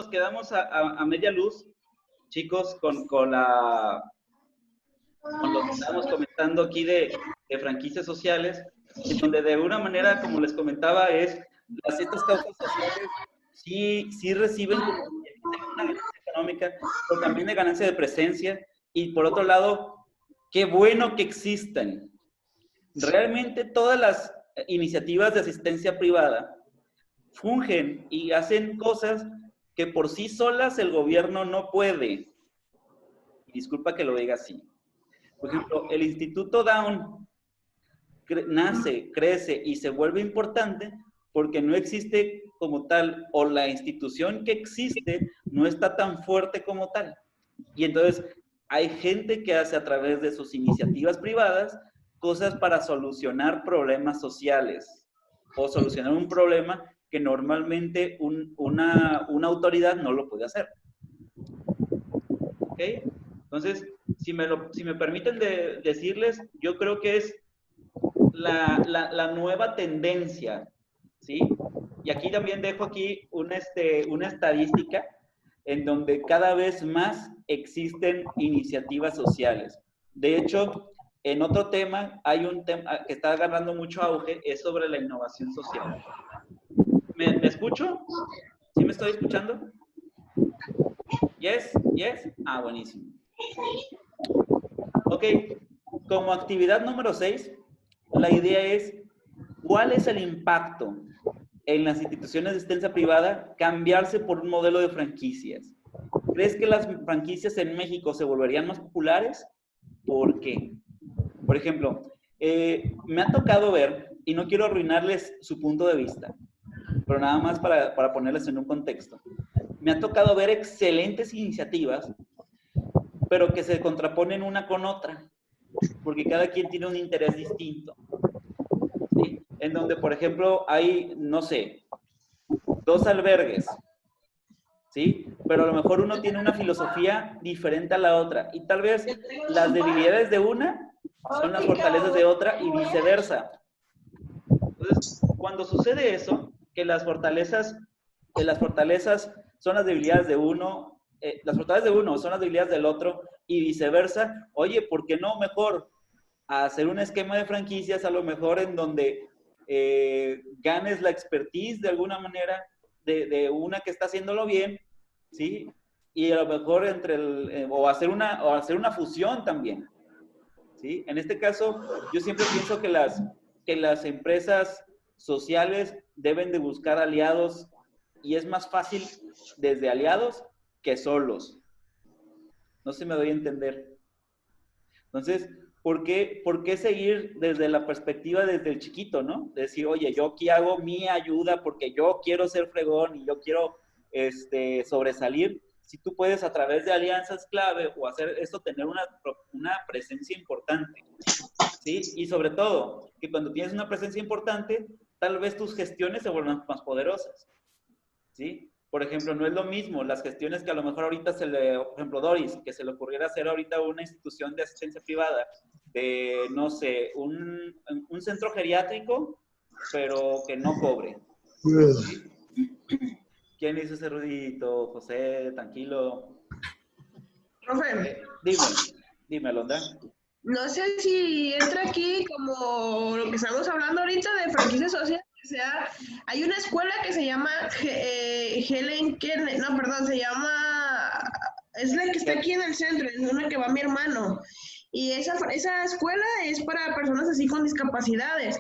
nos quedamos a media luz, chicos, con lo que estábamos comentando aquí de franquicias sociales, en donde de alguna manera, como les comentaba, estas causas sociales sí reciben como una ganancia económica, pero también de ganancia de presencia, y por otro lado, qué bueno que existen. Realmente todas las iniciativas de asistencia privada fungen y hacen cosas que por sí solas el gobierno no puede. Y disculpa que lo diga así. Por ejemplo, el Instituto Down nace, crece y se vuelve importante porque no existe como tal, o la institución que existe no está tan fuerte como tal. Y entonces hay gente que hace a través de sus iniciativas privadas cosas para solucionar problemas sociales o solucionar un problema que normalmente una autoridad no lo puede hacer. ¿Ok? Entonces, si me permiten decirles, yo creo que es la nueva tendencia, ¿sí? Y aquí también dejo aquí una estadística en donde cada vez más existen iniciativas sociales. De hecho, en otro tema, hay un tema que está agarrando mucho auge, es sobre la innovación social. ¿Me escucho? ¿Sí me estoy escuchando? ¿Yes? ¿Yes? Ah, buenísimo. Ok, como actividad número 6, la idea es, ¿cuál es el impacto en las instituciones de asistencia privada cambiarse por un modelo de franquicias? ¿Crees que las franquicias en México se volverían más populares? ¿Por qué? Por ejemplo, me ha tocado ver, y no quiero arruinarles su punto de vista, pero nada más para ponerles en un contexto. Me ha tocado ver excelentes iniciativas, pero que se contraponen una con otra, porque cada quien tiene un interés distinto. ¿Sí? En donde, por ejemplo, hay, no sé, 2 albergues, ¿sí? Pero a lo mejor uno tiene una filosofía diferente a la otra, y tal vez las debilidades de una son las fortalezas de otra y viceversa. Entonces, cuando sucede eso, que las fortalezas son las debilidades de uno, las fortalezas de uno son las debilidades del otro y viceversa, oye, ¿por qué no mejor hacer un esquema de franquicias a lo mejor en donde ganes la expertise de alguna manera de una que está haciéndolo bien, ¿sí? Y a lo mejor o hacer una fusión también, ¿sí? En este caso, yo siempre pienso que las empresas sociales deben de buscar aliados y es más fácil desde aliados que solos. No sé si me doy a entender. Entonces, ¿por qué seguir desde la perspectiva desde el chiquito, ¿no? Decir, oye, yo aquí hago mi ayuda porque yo quiero ser fregón y yo quiero sobresalir. Si tú puedes a través de alianzas clave o hacer esto, tener una presencia importante, ¿sí? Y sobre todo, que cuando tienes una presencia importante, tal vez tus gestiones se vuelvan más poderosas, ¿sí? Por ejemplo, no es lo mismo las gestiones que a lo mejor ahorita por ejemplo, Doris, que se le ocurriera hacer ahorita una institución de asistencia privada, de, no sé, un centro geriátrico, pero que no cobre. ¿Sí? ¿Quién hizo ese ruidito? José, tranquilo. Profe. Dime, Alondra. No sé si entra aquí como lo que estamos hablando ahorita de franquicias sociales. O sea, hay una escuela que se llama Helen Keller, no, perdón, se llama, es la que está aquí en el centro, es una que va mi hermano. Y esa escuela es para personas así con discapacidades.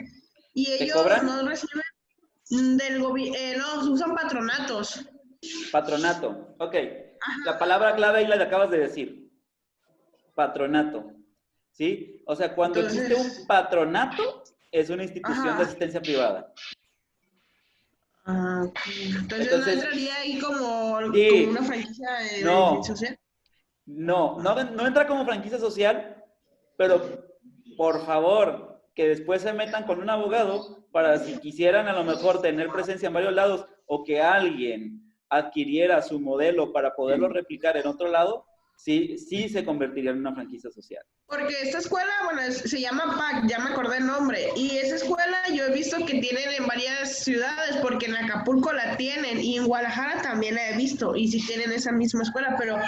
Y ellos no reciben del gobierno, no, usan patronatos. Patronato, ok. La palabra clave ahí la acabas de decir. Patronato. ¿Sí? O sea, cuando existe un patronato, es una institución de asistencia privada. Entonces no entraría ahí como una franquicia de social. No entra como franquicia social, pero por favor, que después se metan con un abogado para si quisieran a lo mejor tener presencia en varios lados o que alguien adquiriera su modelo para poderlo replicar en otro lado, sí se convertiría en una franquicia social. Porque esta escuela, bueno, se llama PAC, ya me acordé el nombre. Y esa escuela yo he visto que tienen en varias ciudades, porque en Acapulco la tienen y en Guadalajara también la he visto. Y sí tienen esa misma escuela, pero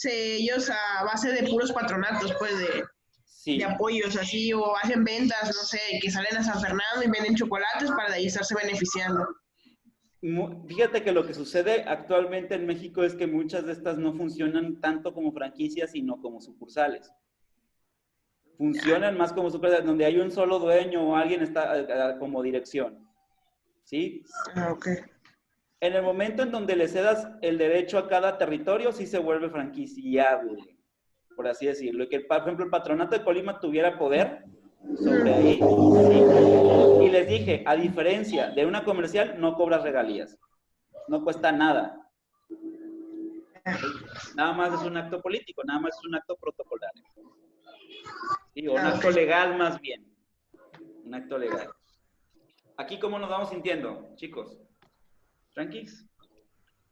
ellos a base de puros patronatos, pues de Sí. apoyos así, o hacen ventas, no sé, que salen a San Fernando y venden chocolates para de ahí estarse beneficiando. Fíjate que lo que sucede actualmente en México es que muchas de estas no funcionan tanto como franquicias, sino como sucursales. Funcionan más como sucursales, donde hay un solo dueño o alguien está como dirección. ¿Sí? Ah, ok. En el momento en donde le cedas el derecho a cada territorio, sí se vuelve franquiciable, por así decirlo. Que, por ejemplo, el patronato de Colima tuviera poder sobre ahí. ¿Sí? Y les dije, a diferencia de una comercial, no cobras regalías. No cuesta nada. Nada más es un acto político, nada más es un acto protocolario. ¿Sí? O un acto legal más bien. Un acto legal. Aquí, ¿cómo nos vamos sintiendo, chicos? ¿Tranquis?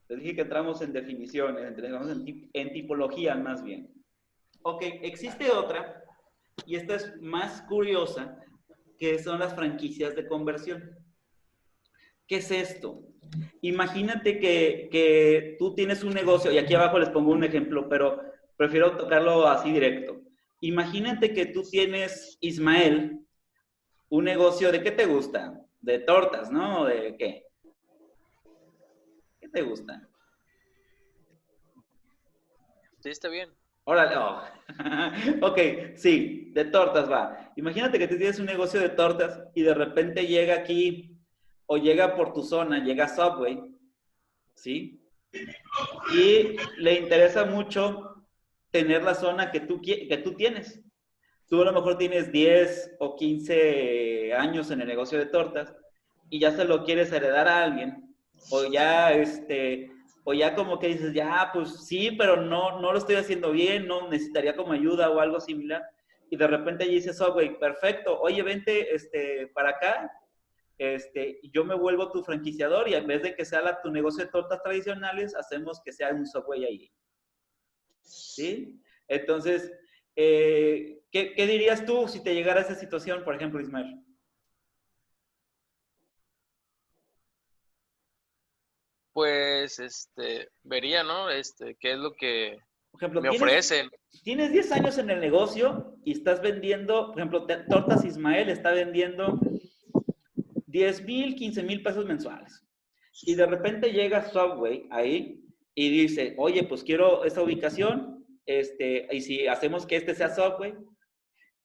Les dije que entramos en definiciones, entramos en tipología más bien. Ok, existe otra, y esta es más curiosa, que son las franquicias de conversión. ¿Qué es esto? Imagínate que tú tienes un negocio, y aquí abajo les pongo un ejemplo, pero prefiero tocarlo así directo. Imagínate que tú tienes, Ismael, un negocio de ¿qué te gusta? De tortas, ¿no? ¿De qué? ¿Qué te gusta? Sí, está bien. Órale, oh. Ok, sí, de tortas va. Imagínate que tú tienes un negocio de tortas y de repente llega aquí, o llega por tu zona, llega Subway, ¿sí? Y le interesa mucho tener la zona que tú tienes. Tú a lo mejor tienes 10 o 15 años en el negocio de tortas y ya se lo quieres heredar a alguien, o ya como que dices, ya, pues sí, pero no lo estoy haciendo bien, no necesitaría como ayuda o algo similar. Y de repente allí dices, oh, güey, perfecto, oye, vente para acá, y yo me vuelvo tu franquiciador y en vez de que sea tu negocio de tortas tradicionales, hacemos que sea un Subway ahí. ¿Sí? Entonces, ¿qué dirías tú si te llegara a esa situación, por ejemplo, Ismael? Pues, vería, ¿no? Qué es lo que Por ejemplo, me ofrecen. tienes 10 años en el negocio y estás vendiendo, por ejemplo, Tortas Ismael está vendiendo 10,000, 15,000 pesos mensuales. Y de repente llega Subway ahí y dice, oye, pues quiero esta ubicación, y si hacemos que sea Subway,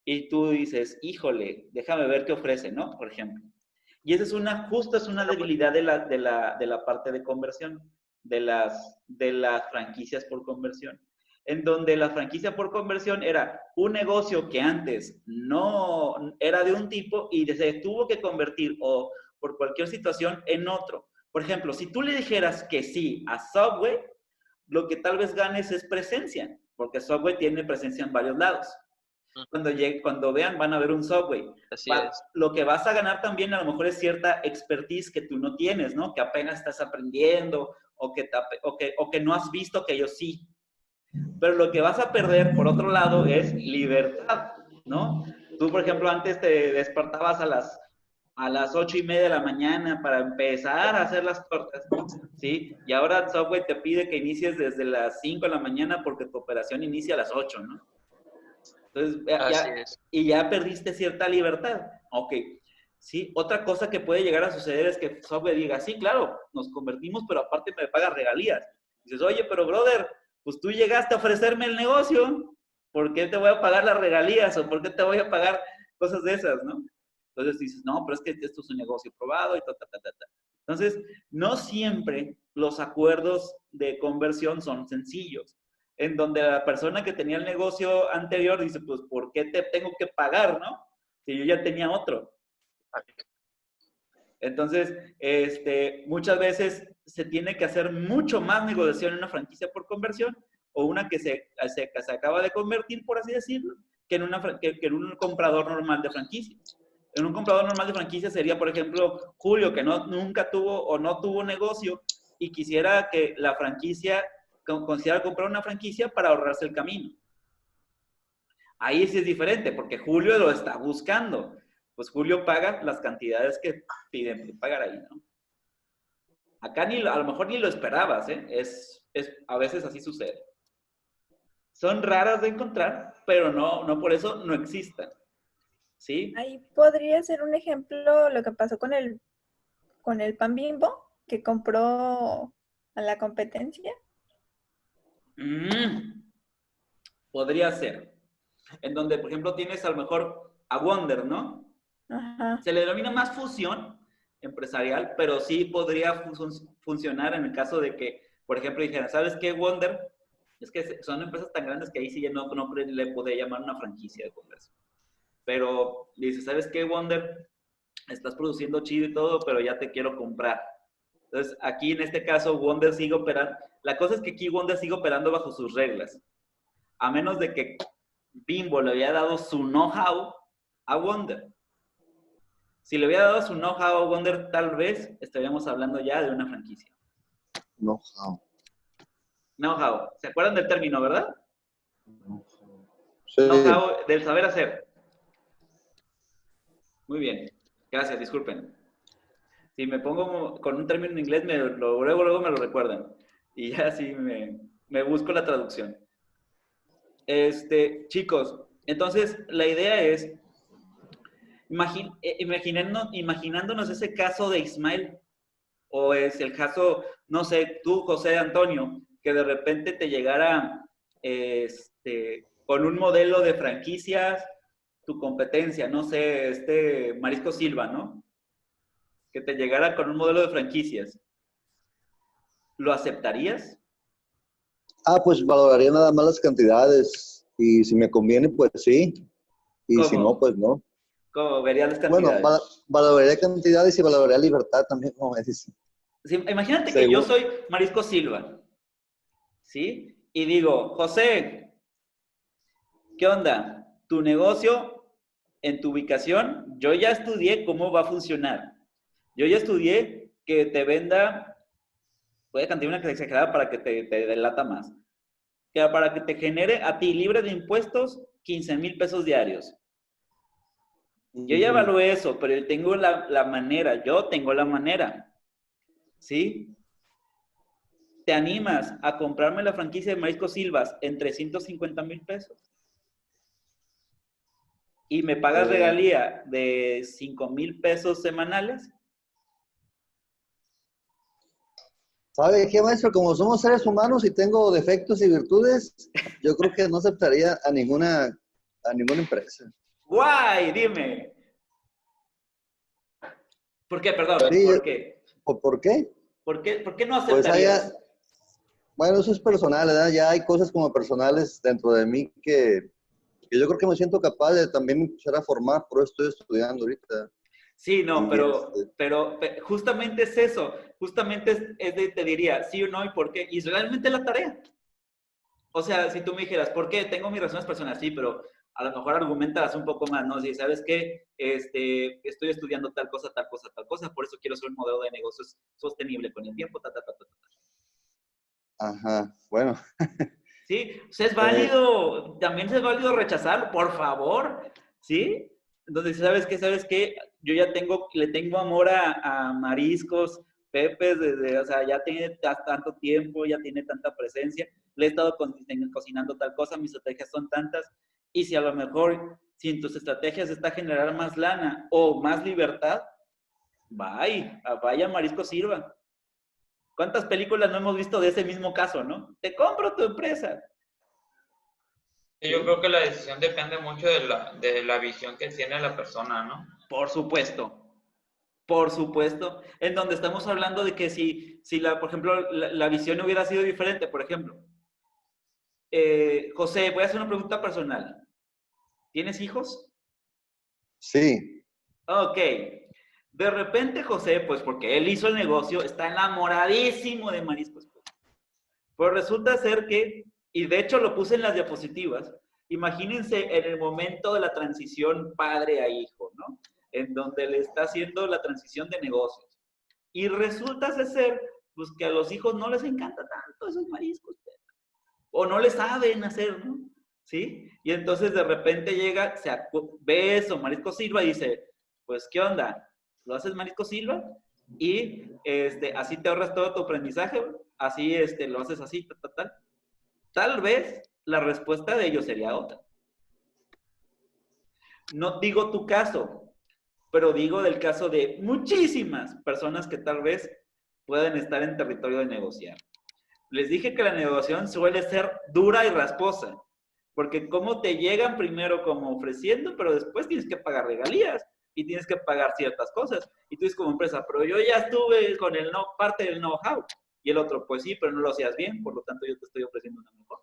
y tú dices, híjole, déjame ver qué ofrece, ¿no? Por ejemplo. Y esa es justo es una debilidad de la parte de conversión, de las franquicias por conversión, en donde la franquicia por conversión era un negocio que antes no era de un tipo y se tuvo que convertir o por cualquier situación en otro. Por ejemplo, si tú le dijeras que sí a Subway, lo que tal vez ganes es presencia, porque Subway tiene presencia en varios lados. Cuando vean, van a ver un Subway. Así es. Lo que vas a ganar también a lo mejor es cierta expertise que tú no tienes, ¿no? Que apenas estás aprendiendo o que no has visto que ellos sí. Pero lo que vas a perder, por otro lado, es libertad, ¿no? Tú, por ejemplo, antes te despertabas a las 8:30 de la mañana para empezar a hacer las tortas, ¿sí? Y ahora Subway te pide que inicies desde las 5 de la mañana porque tu operación inicia a las 8, ¿no? Entonces, ya perdiste cierta libertad. Ok, sí. Otra cosa que puede llegar a suceder es que Subway diga, sí, claro, nos convertimos, pero aparte me pagas regalías. Dices, oye, pero brother, pues tú llegaste a ofrecerme el negocio, ¿por qué te voy a pagar las regalías o por qué te voy a pagar cosas de esas, no? Entonces dices, no, pero es que esto es un negocio probado y ta. Entonces, no siempre los acuerdos de conversión son sencillos, en donde la persona que tenía el negocio anterior dice, pues, ¿por qué te tengo que pagar, no? Si yo ya tenía otro. Entonces, muchas veces se tiene que hacer mucho más negociación en una franquicia por conversión o una que se acaba de convertir, por así decirlo, que en un comprador normal de franquicias. En un comprador normal de franquicias sería, por ejemplo, Julio, que nunca tuvo o no tuvo negocio y quisiera que la franquicia considera comprar una franquicia para ahorrarse el camino. Ahí sí es diferente, porque Julio lo está buscando. Pues Julio paga las cantidades que piden pagar ahí, ¿no? Acá a lo mejor ni lo esperabas, ¿eh? A veces así sucede. Son raras de encontrar, pero no por eso no existan. ¿Sí? Ahí podría ser un ejemplo lo que pasó con el Pan Bimbo, que compró a la competencia. Podría ser. En donde, por ejemplo, tienes a lo mejor a Wonder, ¿no? Ajá. Se le denomina más fusión empresarial, pero sí podría funcionar en el caso de que, por ejemplo, dijeran, ¿sabes qué, Wonder? Es que son empresas tan grandes que ahí sí ya no le podría llamar una franquicia de comercio. Pero dice, ¿sabes qué, Wonder? Estás produciendo chido y todo, pero ya te quiero comprar. Entonces, aquí en este caso, Wonder sigue operando. La cosa es que aquí Wonder sigue operando bajo sus reglas. A menos de que Bimbo le había dado su know-how a Wonder. Si le hubiera dado su know-how a Wonder, tal vez estaríamos hablando ya de una franquicia. Know-how. Know-how. ¿Se acuerdan del término, verdad? Sí. Know-how del saber hacer. Muy bien. Gracias, disculpen. Si me pongo con un término en inglés, luego me lo recuerdan. Y ya sí me busco la traducción. Chicos, entonces la idea es, imaginándonos ese caso de Ismael, o es el caso, no sé, tú, José Antonio, que de repente te llegara con un modelo de franquicias, tu competencia, no sé, Marisco Silva, ¿no? Que te llegara con un modelo de franquicias. ¿Lo aceptarías? Pues valoraría nada más las cantidades. Y si me conviene, pues sí. Y ¿Cómo? si no, pues no. ¿Cómo verías las Bueno, cantidades? valoraría cantidades y valoraría libertad también, como me dice. Sí, imagínate que yo soy Marisco Silva, ¿sí? Y digo, José, ¿qué onda? Tu negocio, en tu ubicación, yo ya estudié cómo va a funcionar. Yo ya estudié que te venda, voy a cantar una que exagerada para que te delata más, que para que te genere a ti libre de impuestos 15,000 pesos diarios. Yo ya evalué eso, pero yo tengo la manera, ¿sí? ¿Te animas a comprarme la franquicia de Marisco Silvas en 350,000 pesos? Y me pagas regalía de 5,000 pesos semanales. ¿Sabe qué, maestro? Como somos seres humanos y tengo defectos y virtudes, yo creo que no aceptaría a ninguna empresa. ¡Guay! Dime. ¿Por qué? Perdón, Sí, ¿por qué? ¿por qué? ¿Por qué no Pues aceptarías? bueno, eso es personal, ¿verdad? Ya hay cosas como personales dentro de mí que yo creo que me siento capaz de también empezar a formar, por eso estoy estudiando ahorita. Sí, no, Y pero justamente es eso. Justamente te diría sí o no y por qué. Y es realmente la tarea. O sea, si tú me dijeras, ¿por qué? Tengo mis razones personales, sí, pero a lo mejor argumentas un poco más, ¿no? Si sabes que estoy estudiando tal cosa, por eso quiero ser un modelo de negocios sostenible con el tiempo, Ajá, bueno. Sí, o sea, es válido, también es válido rechazarlo, por favor, ¿sí? Entonces, ¿sabes qué? Yo ya le tengo amor a Mariscos, Pepes, o sea, ya tiene tanto tiempo, ya tiene tanta presencia, le he estado cocinando tal cosa, mis estrategias son tantas, y si a lo mejor, si en tus estrategias está generar más lana o más libertad, vaya Marisco Silva. ¿Cuántas películas no hemos visto de ese mismo caso, no? Te compro tu empresa. Sí, yo creo que la decisión depende mucho de la visión que tiene la persona, ¿no? Por supuesto. Por supuesto. En donde estamos hablando de que si por ejemplo, la visión hubiera sido diferente, por ejemplo. José, voy a hacer una pregunta personal. ¿Tienes hijos? Sí. Ok. De repente, José, pues porque él hizo el negocio, está enamoradísimo de mariscos. Pues resulta ser que, y de hecho lo puse en las diapositivas, imagínense en el momento de la transición padre a hijo, ¿no? En donde le está haciendo la transición de negocios. Y resulta ser, pues que a los hijos no les encanta tanto esos mariscos. o no le saben hacer, ¿no? ¿Sí? Y entonces de repente llega, ve eso, Marisco Silva, y dice, pues, ¿qué onda? ¿Lo haces Marisco Silva? Y así te ahorras todo tu aprendizaje, así lo haces así, tal. Tal vez la respuesta de ellos sería otra. No digo tu caso, pero digo del caso de muchísimas personas que tal vez pueden estar en territorio de negociar. Les dije que la negociación suele ser dura y rasposa, porque como te llegan primero como ofreciendo, pero después tienes que pagar regalías y tienes que pagar ciertas cosas. Y tú dices como empresa, pero yo ya estuve con parte del know-how. Y el otro, pues sí, pero no lo hacías bien, por lo tanto yo te estoy ofreciendo una mejor.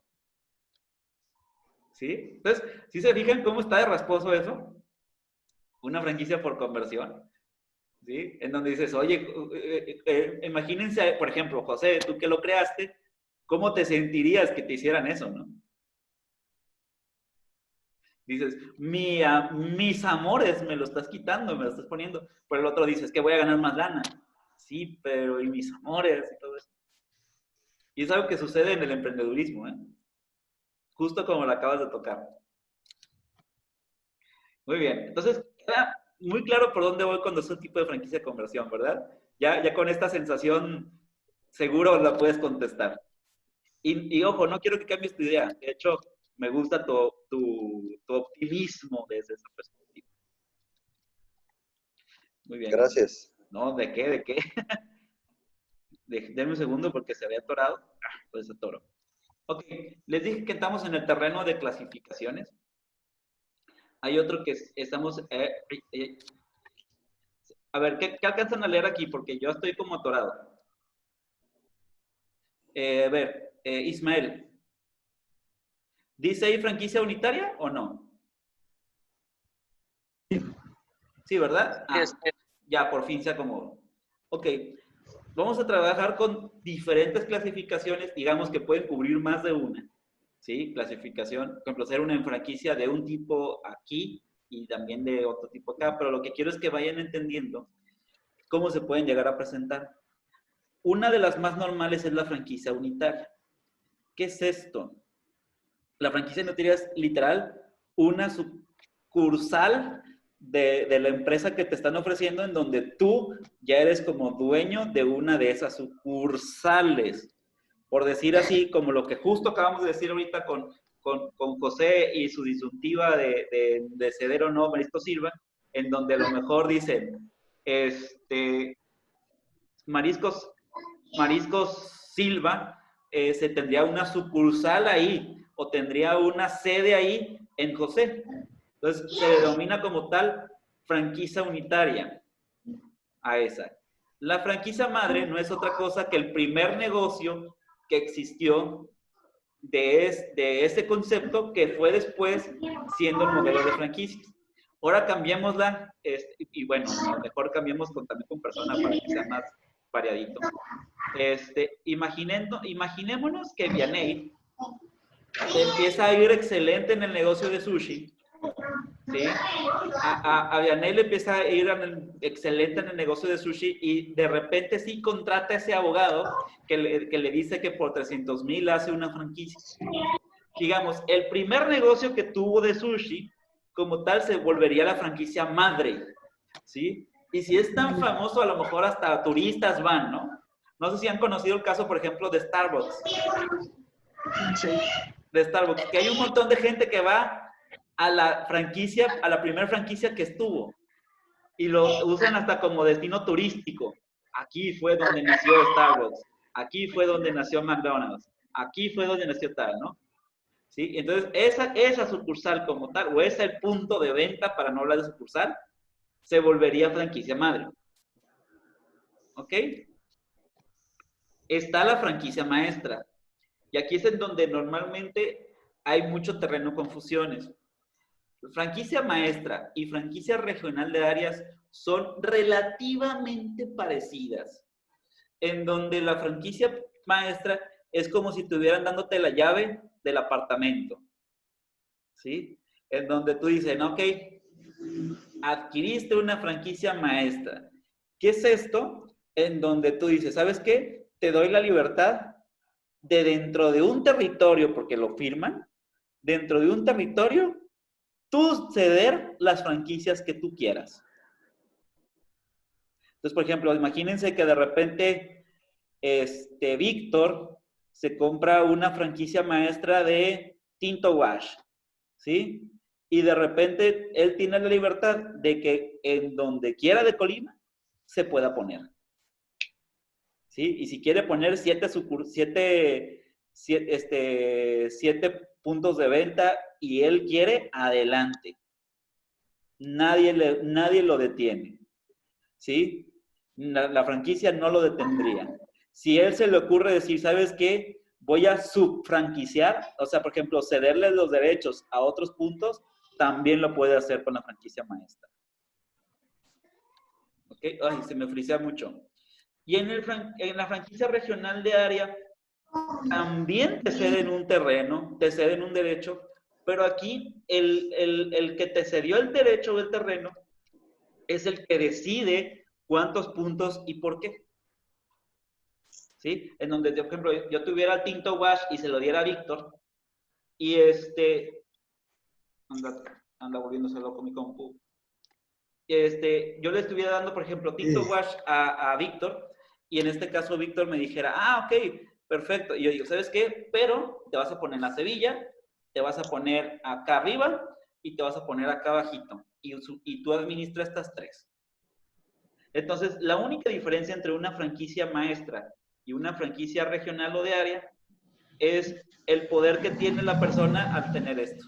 ¿Sí? Entonces, ¿sí se fijan cómo está de rasposo eso? Una franquicia por conversión. ¿Sí? En donde dices, oye, imagínense, por ejemplo, José, tú que lo creaste, ¿cómo te sentirías que te hicieran eso, no? Dices, mis amores me lo estás quitando, me lo estás poniendo. Por el otro dices que voy a ganar más lana. Sí, pero ¿y mis amores? Y todo eso. Y es algo que sucede en el emprendedurismo, ¿eh? Justo como lo acabas de tocar. Muy bien. Entonces, queda muy claro por dónde voy cuando es un tipo de franquicia de conversión, ¿verdad? Ya con esta sensación seguro la puedes contestar. Y ojo, no quiero que cambies tu idea. De hecho, me gusta tu optimismo desde esa perspectiva. Muy bien. Gracias. No, ¿de qué? ¿De qué? Denme un segundo porque se había atorado. Pues se atoró. Ok, les dije que estamos en el terreno de clasificaciones. Hay otro que estamos... a ver, ¿qué alcanzan a leer aquí? Porque yo estoy como atorado. A ver, Ismael. ¿Dice ahí franquicia unitaria o no? Sí, ¿verdad? Ah, ya, por fin se acomodó. Ok, vamos a trabajar con diferentes clasificaciones, digamos que pueden cubrir más de una. ¿Sí? Clasificación, por ejemplo, ser una franquicia de un tipo aquí y también de otro tipo acá, pero lo que quiero es que vayan entendiendo cómo se pueden llegar a presentar. Una de las más normales es la franquicia unitaria. ¿Qué es esto? La franquicia unitaria es literal una sucursal de la empresa que te están ofreciendo en donde tú ya eres como dueño de una de esas sucursales. Por decir así, como lo que justo acabamos de decir ahorita con José y su disyuntiva de ceder o no Marisco Silva, en donde a lo mejor dicen, Mariscos Silva se tendría una sucursal ahí o tendría una sede ahí en José. Entonces se denomina como tal franquicia unitaria a esa. La franquicia madre no es otra cosa que el primer negocio que existió de ese concepto que fue después siendo el modelo de franquicias. Ahora cambiémosla, y bueno, a lo mejor cambiemos también con personas para que sea más variadito. Imaginémonos que Vianey empieza a ir excelente en el negocio de sushi, ¿sí? A Vianey le empieza a ir excelente en el negocio de sushi y de repente sí contrata a ese abogado que le dice que por 300,000 hace una franquicia. Digamos, el primer negocio que tuvo de sushi, como tal, se volvería la franquicia madre, ¿sí? Y si es tan famoso, a lo mejor hasta turistas van, ¿no? No sé si han conocido el caso, por ejemplo, de Starbucks. Sí. De Starbucks, que hay un montón de gente que va a la franquicia, a la primera franquicia que estuvo. Y lo usan hasta como destino turístico. Aquí fue donde nació Starbucks. Aquí fue donde nació McDonald's. Aquí fue donde nació tal, ¿no? ¿Sí? Entonces, esa sucursal como tal, o ese el punto de venta, para no hablar de sucursal, se volvería franquicia madre. ¿Ok? Está la franquicia maestra. Y aquí es en donde normalmente hay mucho terreno de confusiones. Franquicia maestra y franquicia regional de áreas son relativamente parecidas, en donde la franquicia maestra es como si estuvieran dándote la llave del apartamento, ¿sí? En donde tú dices, ok, adquiriste una franquicia maestra. ¿Qué es esto? En donde tú dices, ¿sabes qué? Te doy la libertad de dentro de un territorio, porque lo firman, dentro de un territorio, tú ceder las franquicias que tú quieras. Entonces, por ejemplo, imagínense que de repente Víctor se compra una franquicia maestra de Tinto Wash, ¿sí? Y de repente él tiene la libertad de que en donde quiera de Colima se pueda poner, ¿sí? Y si quiere poner 7 puntos de venta y él quiere, adelante. Nadie lo detiene, ¿sí? La franquicia no lo detendría. Si él se le ocurre decir, ¿sabes qué? Voy a subfranquiciar, o sea, por ejemplo, cederle los derechos a otros puntos, también lo puede hacer con la franquicia maestra. ¿Ok? Ay, se me frisea mucho. Y en la franquicia regional de área, también te ceden un terreno, te ceden un derecho, pero aquí el que te cedió el derecho o el terreno es el que decide cuántos puntos y por qué. ¿Sí? En donde, por ejemplo, yo tuviera el Tinto Wash y se lo diera a Víctor, y anda volviéndose loco mi compu. Yo le estuviera dando, por ejemplo, Tinto Wash a Víctor, y en este caso Víctor me dijera, ok, perfecto. Y yo digo, ¿sabes qué? Pero te vas a poner en la Sevilla, te vas a poner acá arriba y te vas a poner acá abajito. Y tú administras estas 3. Entonces, la única diferencia entre una franquicia maestra y una franquicia regional o de área es el poder que tiene la persona al tener esto.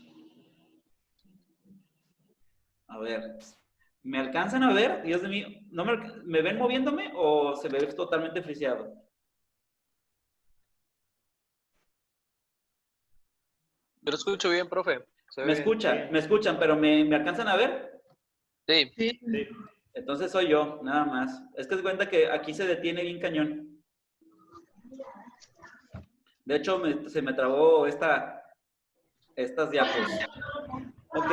A ver, ¿me alcanzan a ver? Dios mío, ¿no me ven moviéndome o se ve totalmente friseado? Yo lo escucho bien, profe. Me escuchan, pero ¿me alcanzan a ver? Sí. Sí. Entonces soy yo, nada más. Es que se cuenta que aquí se detiene bien cañón. De hecho, se me trabó estas diapos. Ok,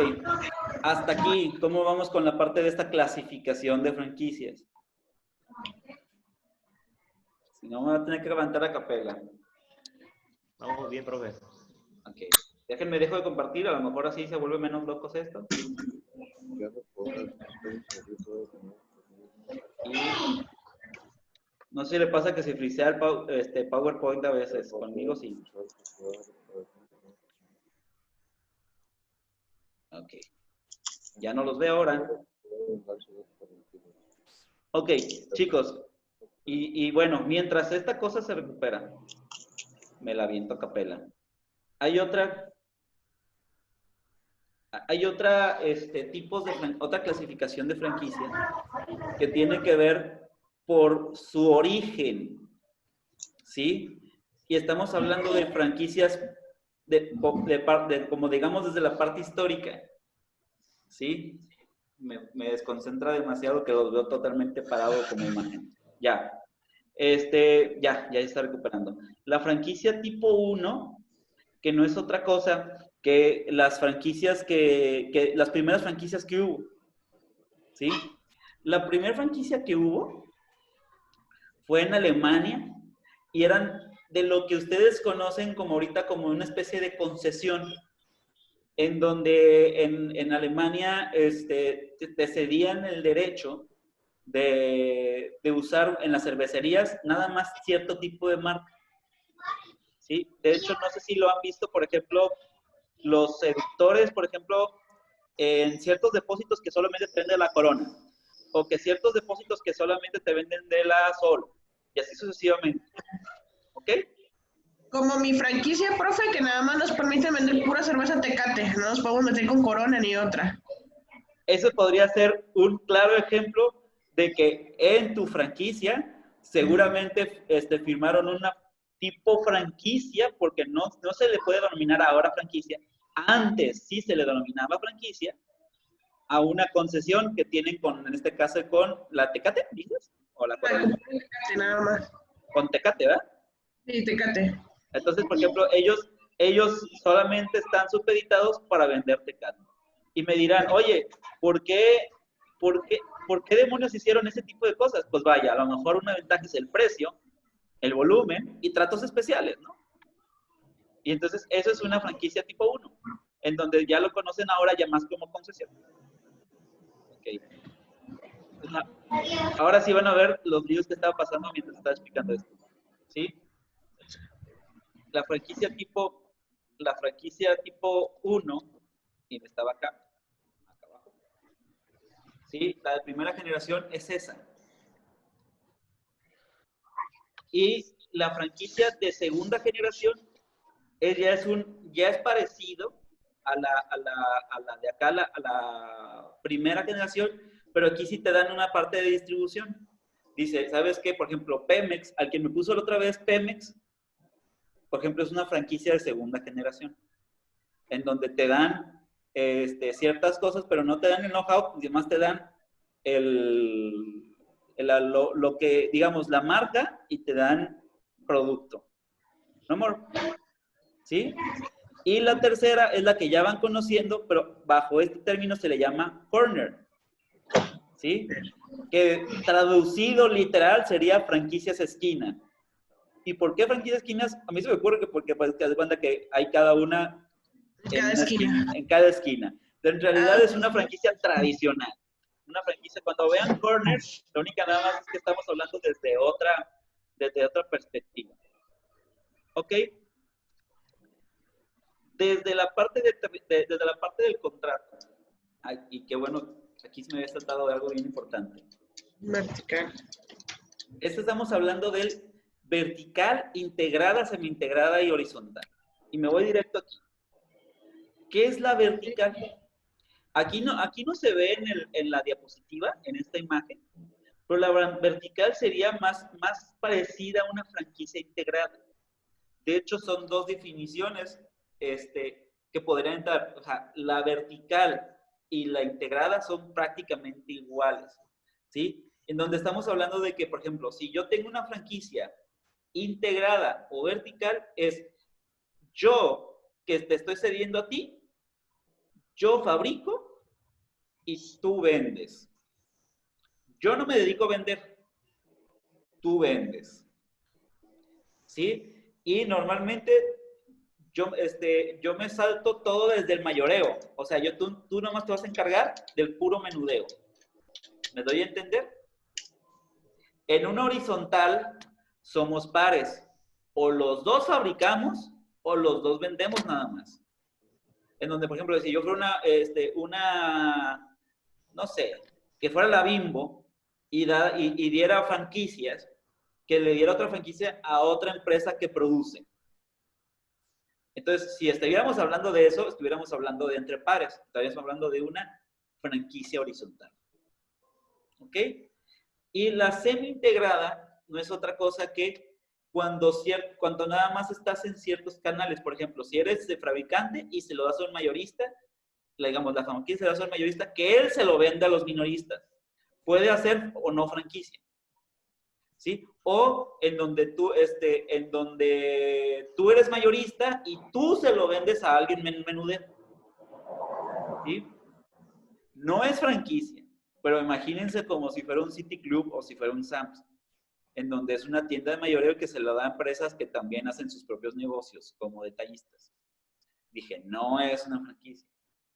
hasta aquí, ¿cómo vamos con la parte de esta clasificación de franquicias? Si no, me va a tener que levantar a capela. Vamos bien, profe. Ok, déjenme, dejo de compartir, a lo mejor así se vuelve menos locos esto. Y no sé si le pasa que se frisea el PowerPoint a veces, conmigo sí. Ok, ya no los veo ahora. Ok, chicos, y bueno, mientras esta cosa se recupera, me la aviento a capela. Hay otra otra clasificación de franquicia que tiene que ver por su origen, ¿sí? Y estamos hablando de franquicias como digamos desde la parte histórica, ¿sí? Me desconcentra demasiado que los veo totalmente parados como imagen. Ya. Ya está recuperando. La franquicia tipo 1, que no es otra cosa que las franquicias las primeras franquicias que hubo, ¿sí? La primera franquicia que hubo fue en Alemania y eran de lo que ustedes conocen como ahorita como una especie de concesión, en donde en Alemania te cedían el derecho de usar en las cervecerías nada más cierto tipo de marca. ¿Sí? De hecho, no sé si lo han visto, por ejemplo, los seductores, por ejemplo, en ciertos depósitos que solamente te venden la Corona, o que ciertos depósitos que solamente te venden de la Sol, y así sucesivamente. ¿Ok? Como mi franquicia, profe, que nada más nos permite vender pura cerveza Tecate. No nos podemos meter con Corona ni otra. Eso podría ser un claro ejemplo de que en tu franquicia seguramente firmaron una tipo franquicia, porque no se le puede denominar ahora franquicia. Antes sí se le denominaba franquicia a una concesión que tienen en este caso con la Tecate, ¿dices? O la Corona. Tecate, nada más. Con Tecate, ¿verdad? Sí, Tecate. Entonces, por ejemplo, ellos solamente están supeditados para vender Tecate. Y me dirán, oye, ¿por qué demonios hicieron ese tipo de cosas? Pues vaya, a lo mejor una ventaja es el precio, el volumen y tratos especiales, ¿no? Y entonces eso es una franquicia tipo 1, en donde ya lo conocen ahora ya más como concesión. Ok. Ahora sí van a ver los líos que estaba pasando mientras estaba explicando esto. ¿Sí? La franquicia tipo 1, y estaba acá abajo. ¿Sí? La de primera generación es esa. Y la franquicia de segunda generación ya es parecido a la de acá, a la primera generación, pero aquí sí te dan una parte de distribución. Dice, ¿sabes qué? Por ejemplo, Pemex, al que me puso la otra vez, Pemex, por ejemplo, es una franquicia de segunda generación, en donde te dan ciertas cosas, pero no te dan el know-how, además te dan lo que, digamos, la marca y te dan producto. ¿No, amor? ¿Sí? Y la tercera es la que ya van conociendo, pero bajo este término se le llama corner. ¿Sí? Que traducido literal sería franquicias esquina. ¿Y por qué franquicias esquinas? A mí se me ocurre que porque pues, te das cuenta que hay cada una en cada esquina. Pero en realidad es una franquicia tradicional. Una franquicia, cuando vean corner, la única nada más es que estamos hablando desde otra perspectiva. ¿Ok? Desde la parte del contrato, y qué bueno, aquí se me había tratado de algo bien importante. Vertical. Estamos hablando del vertical, integrada, semi-integrada y horizontal. Y me voy directo aquí. ¿Qué es la vertical? Aquí no se ve en la diapositiva, en esta imagen, pero la vertical sería más parecida a una franquicia integrada. De hecho, son dos definiciones que podrían entrar. O sea, la vertical y la integrada son prácticamente iguales, ¿sí? En donde estamos hablando de que, por ejemplo, si yo tengo una franquicia integrada o vertical, es yo que te estoy cediendo a ti, yo fabrico y tú vendes. Yo no me dedico a vender, tú vendes, ¿sí? Y normalmente yo me salto todo desde el mayoreo. O sea, tú nomás te vas a encargar del puro menudeo. ¿Me doy a entender? En una horizontal somos pares. O los dos fabricamos o los dos vendemos nada más. En donde, por ejemplo, si yo fuera no sé, que fuera la Bimbo y diera franquicias, que le diera otra franquicia a otra empresa que produce. Entonces, si estuviéramos hablando de eso, estuviéramos hablando de entre pares. Estaríamos hablando de una franquicia horizontal. ¿Ok? Y la semi-integrada no es otra cosa que cuando nada más estás en ciertos canales. Por ejemplo, si eres de fabricante y se lo das a un mayorista, digamos, la franquicia se lo das a un mayorista, que él se lo vende a los minoristas. Puede hacer o no franquicia. ¿Sí? O en donde tú eres mayorista y tú se lo vendes a alguien menudero. ¿Sí? No es franquicia, pero imagínense como si fuera un City Club o si fuera un Sam's, en donde es una tienda de mayoreo que se lo da a empresas que también hacen sus propios negocios, como detallistas. Dije, no es una franquicia,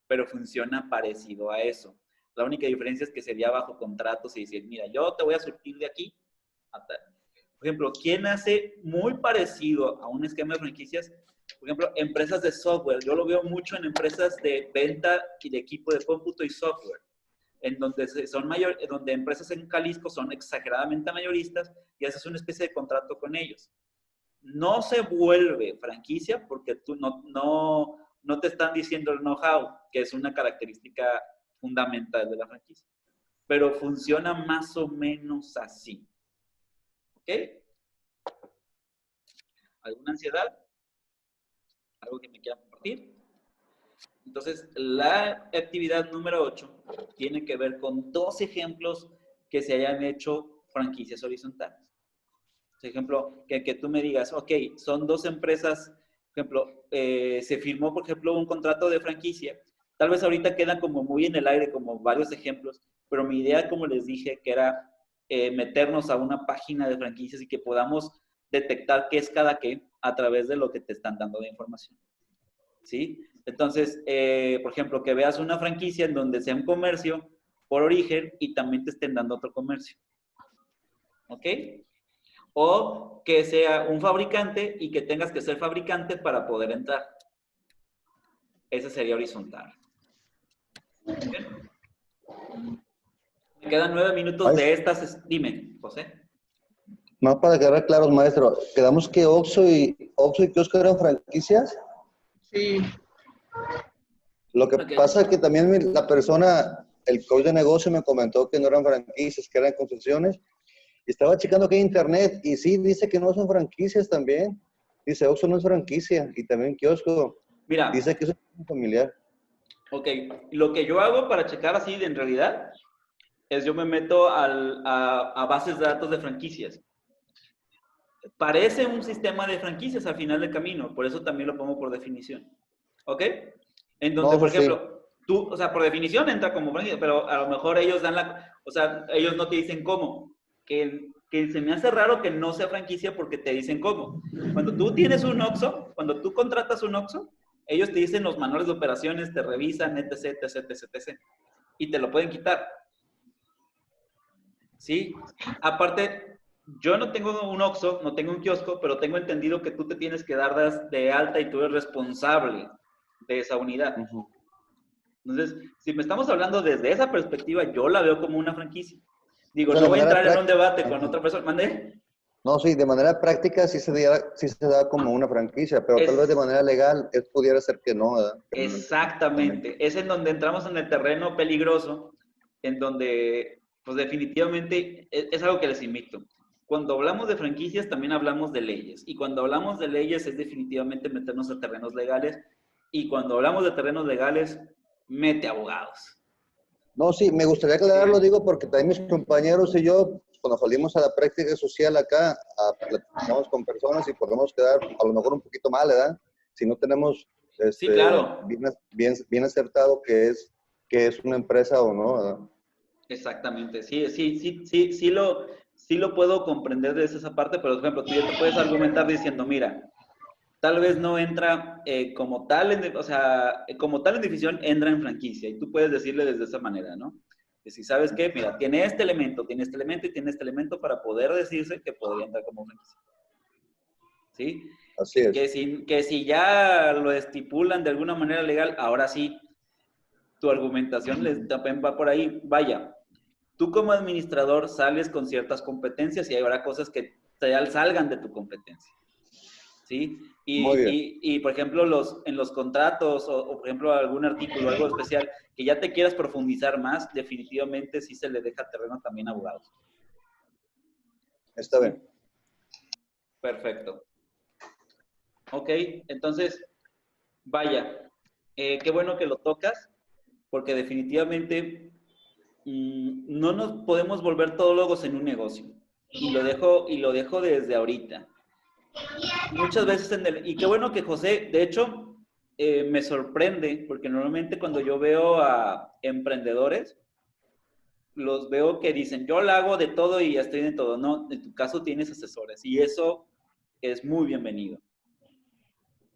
pero funciona parecido a eso. La única diferencia es que sería bajo contratos y decir, mira, yo te voy a surtir de aquí a tal. Por ejemplo, ¿quién hace muy parecido a un esquema de franquicias? Por ejemplo, empresas de software. Yo lo veo mucho en empresas de venta y de equipo de cómputo y software, en donde donde empresas en Jalisco son exageradamente mayoristas y haces una especie de contrato con ellos. No se vuelve franquicia porque tú no te están diciendo el know-how, que es una característica fundamental de la franquicia. Pero funciona más o menos así. ¿Ok? ¿Alguna ansiedad? ¿Algo que me quieran compartir? Entonces, la actividad número 8 tiene que ver con 2 ejemplos que se hayan hecho franquicias horizontales. Por ejemplo, que tú me digas, ok, son 2 empresas, por ejemplo, se firmó, por ejemplo, un contrato de franquicia. Tal vez ahorita quedan como muy en el aire, como varios ejemplos, pero mi idea, como les dije, que era meternos a una página de franquicias y que podamos detectar qué es cada qué. a través de lo que te están dando de información. ¿Sí? Entonces, por ejemplo, que veas una franquicia en donde sea un comercio por origen y también te estén dando otro comercio. ¿Ok? O que sea un fabricante y que tengas que ser fabricante para poder entrar. Ese sería horizontal. ¿Bien? Me quedan 9 minutos de estas. Dime, José. Más para quedar claros, maestro. ¿Quedamos que Oxxo y Kiosco eran franquicias? Sí. Lo que Ok. pasa es que también la persona, el coach de negocio me comentó que no eran franquicias, que eran concesiones. Y estaba checando aquí en internet y sí, dice que no son franquicias también. Dice, Oxxo no es franquicia. Y también Kiosco. Mira, Dice que es un familiar. ok, lo que yo hago para checar así de en realidad es yo me meto a bases de datos de franquicias. Parece un sistema de franquicias al final del camino, por eso también lo pongo por definición. ¿Ok? En donde, No, por eso sí. ejemplo, tú, o sea, por definición entra como franquicia, pero a lo mejor ellos dan o sea, ellos no te dicen cómo. Que se me hace raro que no sea franquicia porque te dicen cómo. Cuando tú tienes un Oxxo, cuando tú contratas un Oxxo, ellos te dicen los manuales de operaciones, te revisan, etc, etc, etc, etc. Y te lo pueden quitar. ¿Sí? Aparte, yo no tengo un Oxxo, no tengo un kiosco, pero tengo entendido que tú te tienes que dar de alta y tú eres responsable de esa unidad. Ujú. Entonces, si me estamos hablando desde esa perspectiva, yo la veo como una franquicia. Digo, O sea, no de voy a manera entrar en un debate práctica. con otra persona. ¿Mande? No, sí, de manera práctica sí se da como una franquicia, pero tal vez de manera legal pudiera ser que no, ¿verdad? Exactamente. Es en donde entramos en el terreno peligroso, en donde, pues definitivamente, es algo que les invito. Cuando hablamos de franquicias, también hablamos de leyes. Y cuando hablamos de leyes, es definitivamente meternos a terrenos legales. Y cuando hablamos de terrenos legales, mete abogados. No, sí, me gustaría aclararlo, digo, porque también mis compañeros y yo, cuando salimos a la práctica social acá, platicamos con personas y podemos quedar a lo mejor un poquito mal, ¿verdad? Si no tenemos Sí, claro. bien acertado que es una empresa o no, ¿verdad? Exactamente. Sí lo puedo comprender desde esa parte, pero por ejemplo, tú ya te puedes argumentar diciendo, mira, tal vez no entra como tal, o sea, como tal en definición entra en franquicia y tú puedes decirle desde esa manera, ¿no? Que si sabes que, mira, tiene este elemento y tiene este elemento para poder decirse que podría entrar como franquicia. ¿Sí? Así es. Que si ya lo estipulan de alguna manera legal, ahora sí, tu argumentación también va por ahí. Vaya, tú como administrador sales con ciertas competencias y habrá cosas que salgan de tu competencia. ¿Sí? Muy bien. Y por ejemplo, en los contratos o, por ejemplo, algún artículo, algo especial, que ya te quieras profundizar más, definitivamente sí se le deja terreno también a abogados. Está bien. Perfecto. Ok, entonces, vaya, qué bueno que lo tocas, porque definitivamente no nos podemos volver todólogos en un negocio. Y lo dejo desde ahorita. Muchas veces y qué bueno que José, de hecho, me sorprende, porque normalmente cuando yo veo a emprendedores, los veo que dicen, yo la hago de todo y ya estoy de todo. No, en tu caso tienes asesores y eso es muy bienvenido.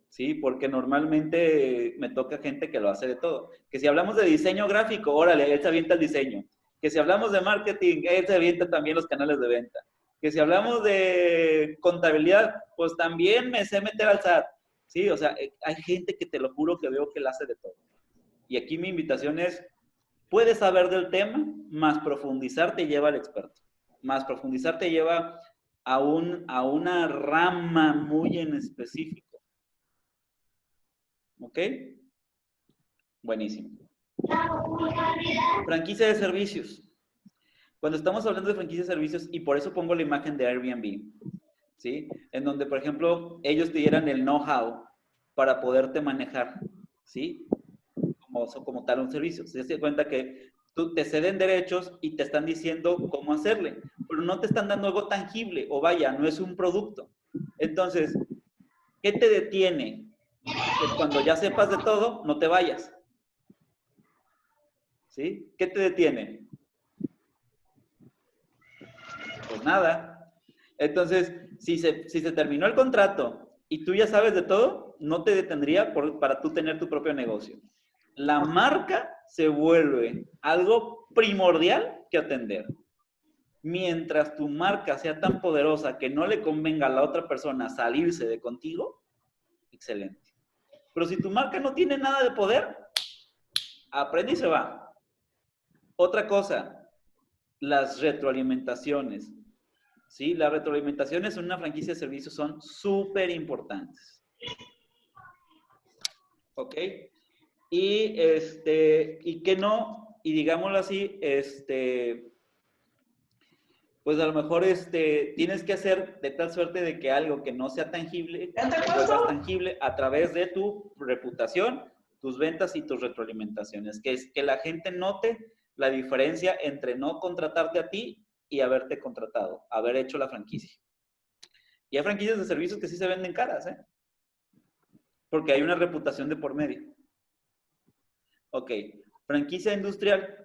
¿Sí? Porque normalmente me toca gente que lo hace de todo. Que si hablamos de diseño gráfico, órale, él se avienta el diseño. Que si hablamos de marketing, él se avienta también los canales de venta. Que si hablamos de contabilidad, pues también me sé meter al SAT. Sí, o sea, hay gente que te lo juro que veo que la hace de todo. Y aquí mi invitación es, puedes saber del tema, más profundizar te lleva al experto. Más profundizar te lleva a una rama muy en específico. ¿Ok? Buenísimo. Franquicia de servicios. Cuando estamos hablando de franquicia de servicios, y por eso pongo la imagen de Airbnb, ¿sí? En donde, por ejemplo, ellos te dieran el know-how para poderte manejar, ¿sí? Como tal un servicio. Se das cuenta que tú te ceden derechos y te están diciendo cómo hacerle, pero no te están dando algo tangible, o vaya, no es un producto. Entonces, ¿qué te detiene? Que cuando ya sepas de todo, no te vayas. ¿Sí? ¿Qué te detiene? Pues nada. Entonces, si se terminó el contrato y tú ya sabes de todo, no te detendría para tú tener tu propio negocio. La marca se vuelve algo primordial que atender. Mientras tu marca sea tan poderosa que no le convenga a la otra persona salirse de contigo, excelente. Pero si tu marca no tiene nada de poder, aprende y se va. Otra cosa, las retroalimentaciones. ¿Sí? Las retroalimentaciones en una franquicia de servicios son súper importantes. ¿Ok? Y que no, y digámoslo así, pues a lo mejor tienes que hacer de tal suerte de que algo que no sea tangible, lo vuelvas tangible a través de tu reputación, tus ventas y tus retroalimentaciones. Que es que la gente note la diferencia entre no contratarte a ti y haberte contratado, haber hecho la franquicia. Y hay franquicias de servicios que sí se venden caras, ¿eh? Porque hay una reputación de por medio. Ok, franquicia industrial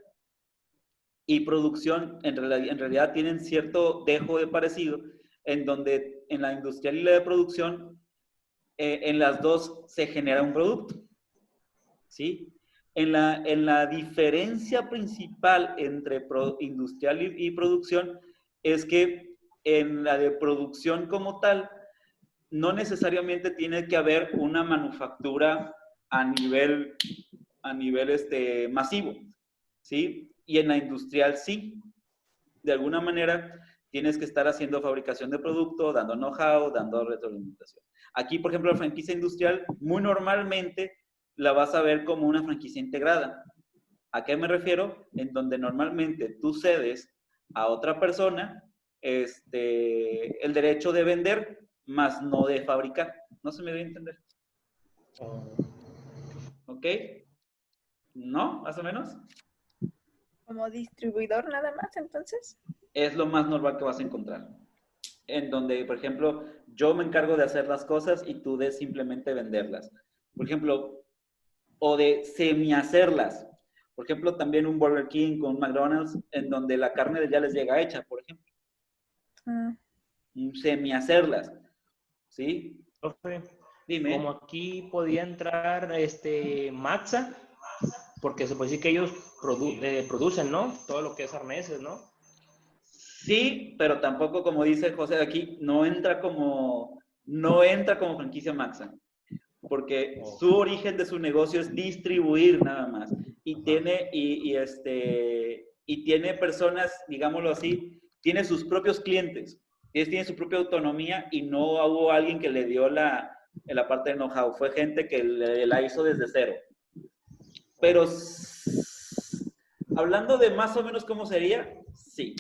y producción en realidad tienen cierto dejo de parecido, en donde en la industrial y la de producción, en las dos se genera un producto, ¿sí? En la diferencia principal entre industrial y producción es que en la de producción como tal, no necesariamente tiene que haber una manufactura a nivel masivo, ¿sí? Y en la industrial sí. De alguna manera tienes que estar haciendo fabricación de producto, dando know-how, dando retroalimentación. Aquí, por ejemplo, la franquicia industrial, muy normalmente la vas a ver como una franquicia integrada. ¿A qué me refiero? En donde normalmente tú cedes a otra persona el derecho de vender, más no de fabricar. ¿No se me debe entender? ¿Ok? ¿No? ¿Más o menos? Como distribuidor nada más, entonces. Es lo más normal que vas a encontrar. En donde, por ejemplo, yo me encargo de hacer las cosas y tú de simplemente venderlas. Por ejemplo, o de semi-hacerlas. Por ejemplo, también un Burger King con un McDonald's, en donde la carne ya les llega hecha, por ejemplo. Semi-hacerlas. ¿Sí? Profe, Dime. como aquí podía entrar Maxa, porque se puede decir que ellos producen, ¿no? Todo lo que es arneses, ¿no? Sí, pero tampoco, como dice José de aquí, no entra como franquicia Maxa, porque su origen de su negocio es distribuir nada más, y tiene, y tiene personas, digámoslo así, tiene sus propios clientes, tiene su propia autonomía, y no hubo alguien que le dio la parte de know-how, fue gente que la hizo desde cero. Pero hablando de más o menos cómo sería, sí.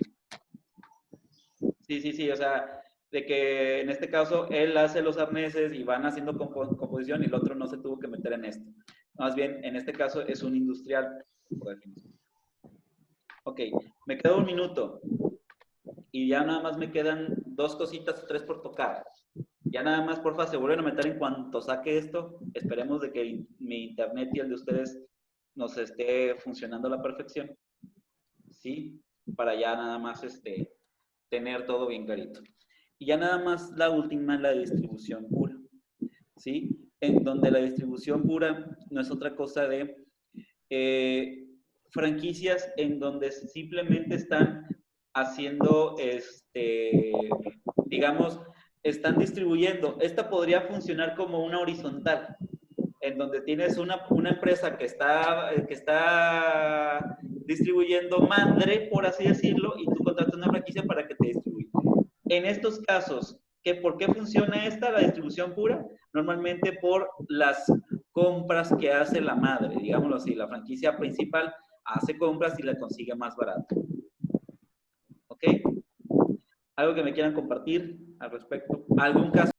Sí, o sea, de que en este caso él hace los arneses y van haciendo composición y el otro no se tuvo que meter en esto. Más bien, en este caso es un industrial, por definición. Ok, me queda un minuto y ya nada más me quedan 2 cositas o 3 por tocar. Ya nada más, porfa, se vuelven a meter en cuanto saque esto. Esperemos de que mi internet y el de ustedes nos esté funcionando a la perfección. ¿Sí? Para ya nada más tener todo bien clarito. Y ya nada más la última, la distribución pura, ¿sí? En donde la distribución pura no es otra cosa de franquicias en donde simplemente están haciendo, digamos, están distribuyendo. Esta podría funcionar como una horizontal, en donde tienes una empresa que está distribuyendo madre, por así decirlo, y tú contratas una franquicia para que te distribuya. En estos casos, ¿por qué funciona la distribución pura? Normalmente por las compras que hace la madre, digámoslo así, la franquicia principal hace compras y la consigue más barato. ¿Ok? ¿Algo que me quieran compartir al respecto? ¿Algún caso